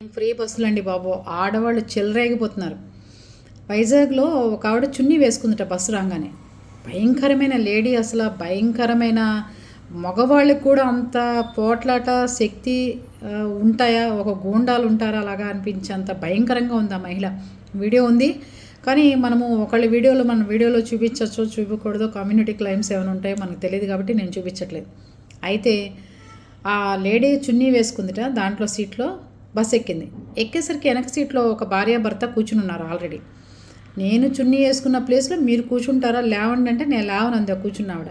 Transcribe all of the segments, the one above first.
Free బస్సులండి బాబు, ఆడవాళ్ళు చెలరేగిపోతున్నారు. వైజాగ్లో ఒక ఆవిడ చున్నీ వేసుకుందట బస్సు రాగానే. భయంకరమైన లేడీ, అసలు భయంకరమైన. మగవాళ్ళకి కూడా అంత పోట్లాట శక్తి ఉంటాయా? ఒక గూండాలు ఉంటారా అలాగా అనిపించేంత భయంకరంగా ఉంది ఆ మహిళ. వీడియో ఉంది, కానీ మనము ఒకళ్ళ వీడియోలో మన వీడియోలో చూపించచ్చో చూపించకూడదో, కమ్యూనిటీ క్లైమ్స్ ఏమైనా ఉంటాయో మనకు తెలియదు కాబట్టి నేను చూపించట్లేదు. అయితే ఆ లేడీ చున్నీ వేసుకుందిట, దాంట్లో సీట్లో బస్ ఎక్కింది. ఎక్కేసరికి వెనక సీట్లో ఒక భార్యాభర్త కూర్చుని ఉన్నారు ఆల్రెడీ. నేను చున్నీ వేసుకున్న ప్లేస్లో మీరు కూర్చుంటారా, లేవండి అంటే నేను లేవనంది కూర్చున్న ఆవిడ.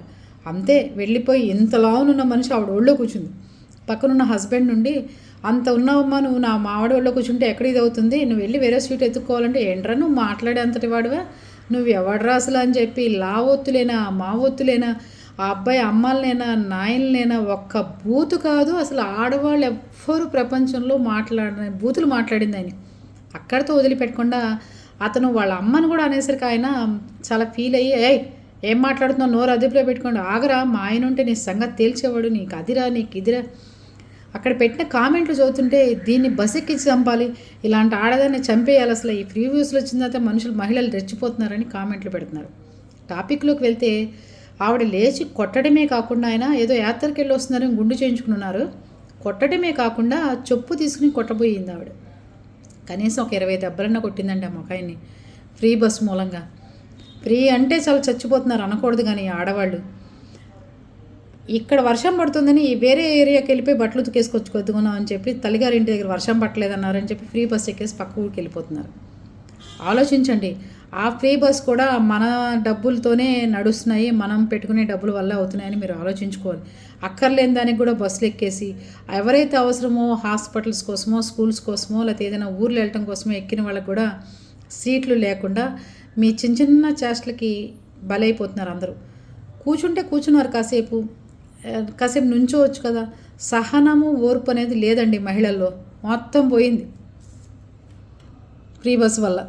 అంతే, వెళ్ళిపోయి ఇంత లావునున్న మనిషి ఆవిడ ఒళ్ళో కూర్చుంది. పక్కనున్న హస్బెండ్ నుండి, అంత ఉన్నావమ్మా నువ్వు, నా మావిడ ఒళ్ళో కూర్చుంటే ఎక్కడ ఇది అవుతుంది, నువ్వు వెళ్ళి వేరే సీట్ ఎత్తుక్కోవాలంటే ఏంట్రా నువ్వు మాట్లాడే అంతటి వాడువా, నువ్వు ఎవడరా అసలు అని చెప్పి, లావొత్తులేనా మా ఒత్తులేనా, ఆ అబ్బాయి అమ్మాలనేనా నాయనలేనా, ఒక్క బూతు కాదు అసలు. ఆడవాళ్ళు ఎవ్వరు ప్రపంచంలో బూతులు మాట్లాడింది ఆయన. అక్కడితో వదిలిపెట్టకుండా అతను వాళ్ళ అమ్మను కూడా అనేసరికి ఆయన చాలా ఫీల్ అయ్యి, ఏం మాట్లాడుతున్నావు, నోరు అదుపులో పెట్టుకోండి, ఆగరా, మా ఆయన ఉంటే నీ సంగతి తేల్చేవాడు, నీకు అదిరా నీకు ఇదిరా. అక్కడ పెట్టిన కామెంట్లు చదువుతుంటే దీన్ని బస్ ఎక్కించి చంపాలి, ఇలాంటి ఆడదాన్ని చంపేయాలి, అసలు ఈ ఫ్రీ వ్యూస్లో వచ్చిన తర్వాత మహిళలు రెచ్చిపోతున్నారని కామెంట్లు పెడుతున్నారు. టాపిక్లోకి వెళ్తే, ఆవిడ లేచి కొట్టడమే కాకుండా, ఆయన ఏదో యాత్రకి వెళ్ళి వస్తున్నారని గుండు చేయించుకున్నారు. కొట్టడమే కాకుండా చెప్పు తీసుకుని కొట్టబోయింది ఆవిడ. కనీసం ఒక 20 దెబ్బలన్నా కొట్టిందండి ఆ మొకాయిని, ఫ్రీ బస్సు మూలంగా. ఫ్రీ అంటే చాలా చచ్చిపోతున్నారు అనకూడదు, కానీ ఆడవాళ్ళు ఇక్కడ వర్షం పడుతుందని వేరే ఏరియాకి వెళ్ళిపోయి బట్టలు ఉతికేసుకొచ్చుకొద్దుకున్నాం అని చెప్పి, తల్లిగారింటి దగ్గర వర్షం పట్టలేదన్నారని చెప్పి ఫ్రీ బస్ ఎక్కేసి పక్క ఊరికి వెళ్ళిపోతున్నారు. ఆలోచించండి, ఆ ఫ్రీ బస్ కూడా మన డబ్బులతోనే నడుస్తున్నాయి, మనం పెట్టుకునే డబ్బుల వల్ల అవుతున్నాయని మీరు ఆలోచించుకోవాలి. అక్కర్లేని దానికి కూడా బస్సులు ఎక్కేసి, ఎవరైతే అవసరమో హాస్పిటల్స్ కోసమో, స్కూల్స్ కోసమో, లేకపోతే ఏదైనా ఊర్లు వెళ్ళటం కోసమో ఎక్కిన వాళ్ళకు కూడా సీట్లు లేకుండా మీ చిన్న చిన్న చేష్టలకి బలైపోతున్నారు అందరూ. కూర్చుంటే కూర్చున్నారు, కాసేపు నుంచోవచ్చు కదా. సహనము ఓర్పు అనేది లేదండి మహిళల్లో, మొత్తం పోయింది ఫ్రీ బస్ వల్ల.